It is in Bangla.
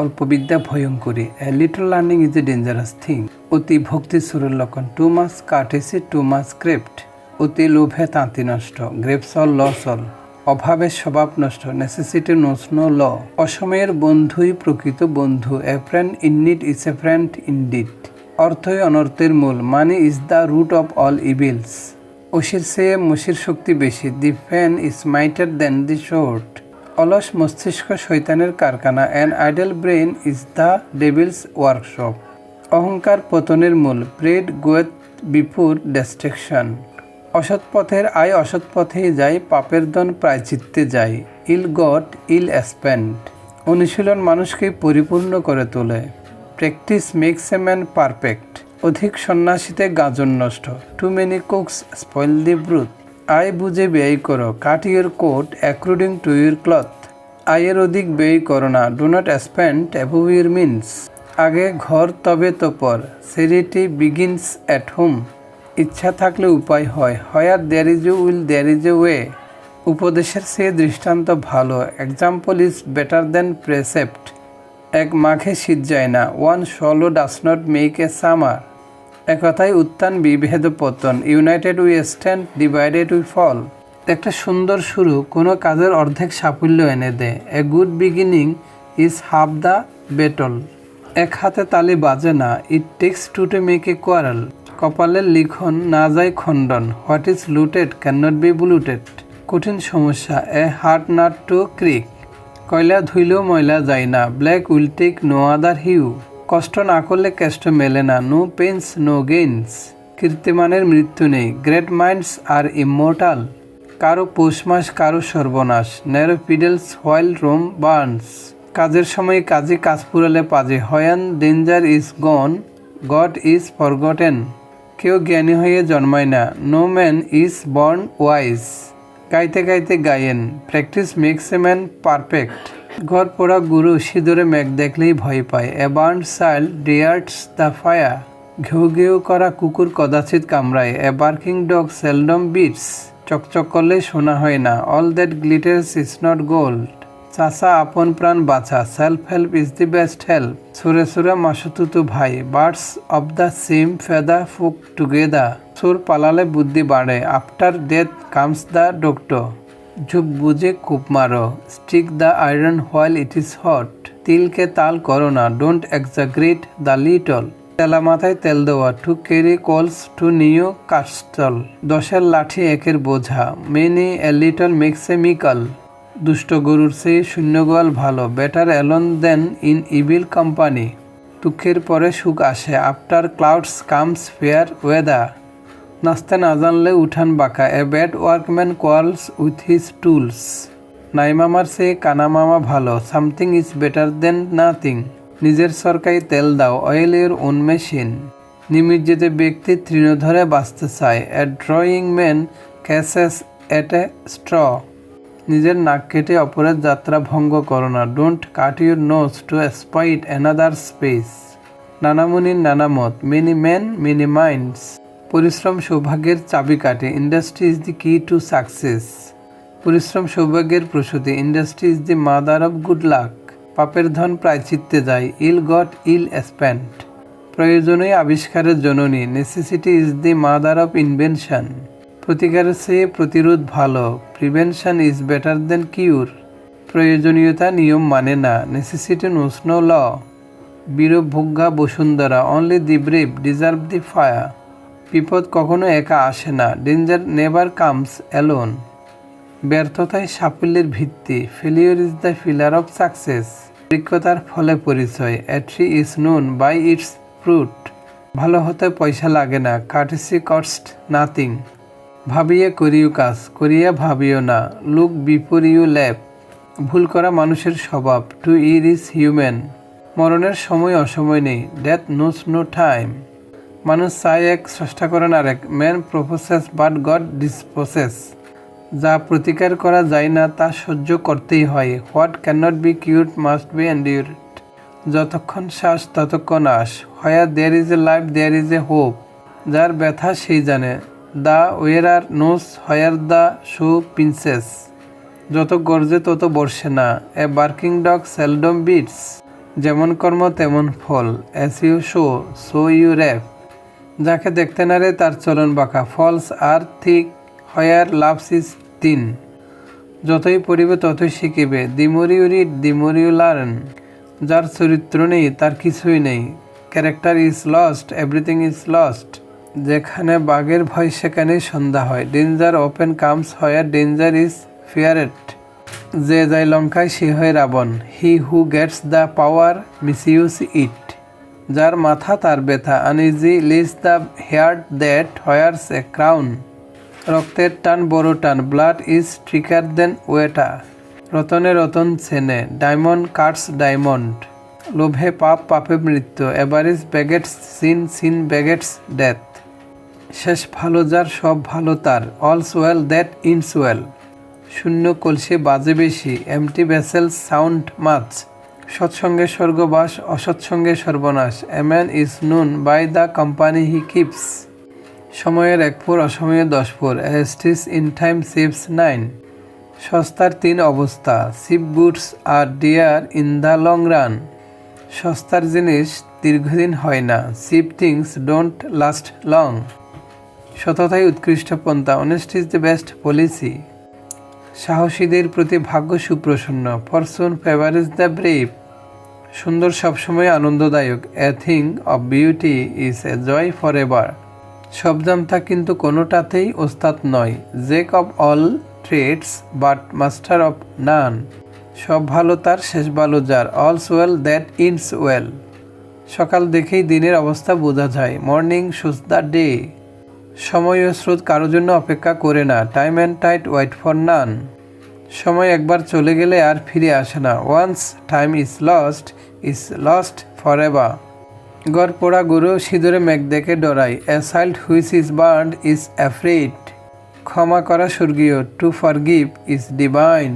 অল্প বিদ্যা ভয়ঙ্করী। A little learning is a dangerous thing. অতি ভক্তি সুরের লক্ষণ। Too much courtesy too much crept. অতি লোভে তাঁতি নষ্ট। Grasp all lose all. অভাবের স্বভাব নষ্ট। Necessity knows no law. অসময়ের বন্ধুই প্রকৃত বন্ধু। A friend in need is a friend indeed. অর্থই অনর্থের মূল। Money is the root of all evils. অসির চেয়ে মসির শক্তি বেশি। The fan is mightier than the sword. অলস মস্তিষ্ক শয়তানের কারখানা। An idle brain is the devil's workshop. অহংকার পতনের মূল। Pride goeth before destruction. অসৎ পথের আয় অসৎ পথেই যায়। পাপের ধন প্রায়চিত্তে যায়। Ill got ill spend. অনুশীলন মানুষকে পরিপূর্ণ করে তোলে। Practice makes a man perfect. অধিক সন্ন্যাসীতে গাজন নষ্ট। Too many cooks spoil the broth. আয় বুঝে ব্যয় করো। Cut your coat according to your cloth. আয়ের অধিক ব্যয় করো না। Do not spend above your means. আগে ঘর তবে তো পর। Charity begins at home. ইচ্ছা থাকলে উপায় হয়। Where there is a will there is A way. উপদেশের চেয়ে দৃষ্টান্ত ভালো। Example is better than precept. এক মাঘে শীত যায় না। One swallow does not make a summer. একথায় উত্থান বিভেদ পতন। United we stand divided we fall. একটা সুন্দর শুরু কোনো কাজের অর্ধেক সাফল্য এনে দেয়। A good beginning is half the battle. এক হাতে তালি বাজে না। It takes two to make a quarrel. কপালের লিখন না যায় খণ্ডন। What is lotted can not be blotted. কঠিন সমস্যা। A hard nut to crack. কয়লা ধুইলেও ময়লা যায় না। Black will take no other hue. কষ্ট না করলে কেষ্ট মেলে না। No pains no gains. কীর্তিমানের মৃত্যু নেই। Great minds are immortal. কারো পৌষ মাস কারো সর্বনাশ। Nero fiddles while Rome burns. কাজের সময় কাজে কাজ পুরালে পাজে। When danger is gone God is forgotten. কেউ জ্ঞানী হয়ে জন্মায় না। No man is born wise. গাইতে গাইতে গায়েন। Practice makes a man perfect. ঘর পোড়া গুরু সিঁদুরে মেঘ দেখলেই ভয় পায়। A burn child dreads the fire. ঘেউ ঘেউ করা কুকুর কদাচিৎ কামড়ায়। A barking dog seldom bites. চকচক করলে শোনা হয় না। All that glitters is not gold. চাচা আপন প্রাণ বাঁচা। Self help is the best help. সুরে সুরে মাসুতুতু ভাই। Birds of the same feather flock together. সুর পালালে বুদ্ধি বাড়ে। After death comes the doctor. ঝুপ বুঝে কূপ মারো। Strike the iron while it is hot. তিলকে তাল করো না। Don't exaggerate the little. তেলা মাথায় তেল দেওয়া। To carry coals to Newcastle. 10-এর লাঠি 1-এর বোঝা। Many a little makes a mickle. দুষ্ট গরুর চেয়ে শূন্য গোয়াল ভালো। Better alone than in evil company. দুঃখের পরে সুখ আসে। After clouds comes fair weather. নাচতে না জানলে উঠান বাঁকা। এ bad workman quarrels with his tools. নাই মামার চেয়ে কানা মামা ভালো। Something is better than nothing. নিজের সরকারি তেল দাও। Oil your own machine. নিমজ্জিত ব্যক্তি তৃণধরে বাঁচতে চায়। A drowning man catches at a straw. নিজের নাক কেটে অপরের যাত্রা ভঙ্গ করো না। Don't cut your nose to spoil another space. নানামুনির নানা মত। Many man many minds. পরিশ্রম সৌভাগ্যের চাবিকাঠি। ইন্ডাস্ট্রি ইজ দি কি টু সাকসেস। পরিশ্রম সৌভাগ্যের প্রসূতি। Industry is the mother of good luck. পাপের ধন প্রায়চিত্তে যায়। Ill got ill spent. প্রয়োজনই আবিষ্কারের জননী। Necessity is the mother of invention. প্রতিকারের চেয়ে প্রতিরোধ ভালো। Prevention is better than cure. প্রয়োজনীয়তা নিয়ম মানে না। Necessity knows no law. বীরভোগ্যা বসুন্ধরা। Only the brave deserve the fire. বিপদ কখনো একা আসে না। Danger never comes alone. ব্যর্থতাই সাফল্যের ভিত্তি। Failure is the pillar of success. বৃক্ষতার ফলে পরিচয়। A tree is known by its fruit. ভালো হতে পয়সা লাগে না। Courtesy cost nothing. ভাবিয়ে করিও কাজ করিয়া ভাবিও না। Look before you leap. ভুল করা মানুষের স্বভাব। টু ইর ইজ হিউম্যান। মরণের সময় অসময় নেই। Death knows no time. মানুষ চায় এক স্রষ্টা করেন আরেক। Man proposes but God disposes. যা প্রতিকার করা যায় না তা সহ্য করতেই হয়। What can not be cured must be endured. যতক্ষণ শ্বাস ততক্ষণ আস। Where there is a life there is a hope. যার ব্যথা সেই জানে। The wearer knows where the shoe pinches. যত গর্জে তত বর্ষে না। A barking dog seldom bits. যেমন কর্ম তেমন ফল, as you sow so you reap. যাকে দেখতে নারে তার চলন বাঁকা, faults are thick where loves is thin. যতই পড়িবে ততই শিখিবে, the more you read the more you learn. যার চরিত্র নেই তার কিছুই নেই, character is lost everything is lost. যেখানে বাঘের ভয় সেখানেই সন্ধ্যা হয়, danger often comes where danger is feared. যে যায় লঙ্কায় সে হয় Ravan, he who gets the power misuse it. যার মাথা তার ব্যথা, uneasy lies the head that wears a crown. রক্তের টান বড় টান, blood is thicker than water. রতনে রতন চেনে, ডায়মন্ড কাটস ডায়মন্ড। লোভে পাপ পাপে মৃত্যু, avarice begets sin sin begets death. শেষ ভালো যার সব ভালো তার, all's well that ins well. শূন্য কলসি বাজে বেশি, এমটি ভেসেলস সাউন্ড মাছ। সৎসঙ্গে স্বর্গবাস, অসৎসঙ্গে সর্বনাশ। A man is known by the company he keeps. সময়ের 1 পোর অসময়ে 10 পোর, এস্টিস ইন টাইম সেভস 9। সস্তার 3 অবস্থা, cheap goods are dear in the long run. সস্তার জিনিস দীর্ঘদিন হয় না, cheap things don't last long. সততাই উৎকৃষ্ট পন্থা, honest is the best policy. সাহসীদের প্রতি ভাগ্য সুপ্রসন্ন, ফরচুন ফেভারিজ দ্য ব্রেভ। সুন্দর সবসময় আনন্দদায়ক, a thing of beauty is a joy for ever. সব জানতা কিন্তু কোনোটাতেই ওস্তাদ নয়, jack of all trades but master of none. সব ভালো তার শেষ ভালো যার, all's well that ends well. সকাল দেখেই দিনের অবস্থা বোঝা যায়, মর্নিং শোজ দ্য ডে। সময় ও স্রোত কারোর জন্য অপেক্ষা করে না, time and tide wait for none. সময় একবার চলে গেলে আর ফিরে আসে না, once time is lost for ever. গড় পোড়া গরু সিঁদুরে মেঘ দেখে ডরায়, a child which is burned is afraid. ক্ষমা করা স্বর্গীয়, টু ফরগিভ ইজ ডিভাইন।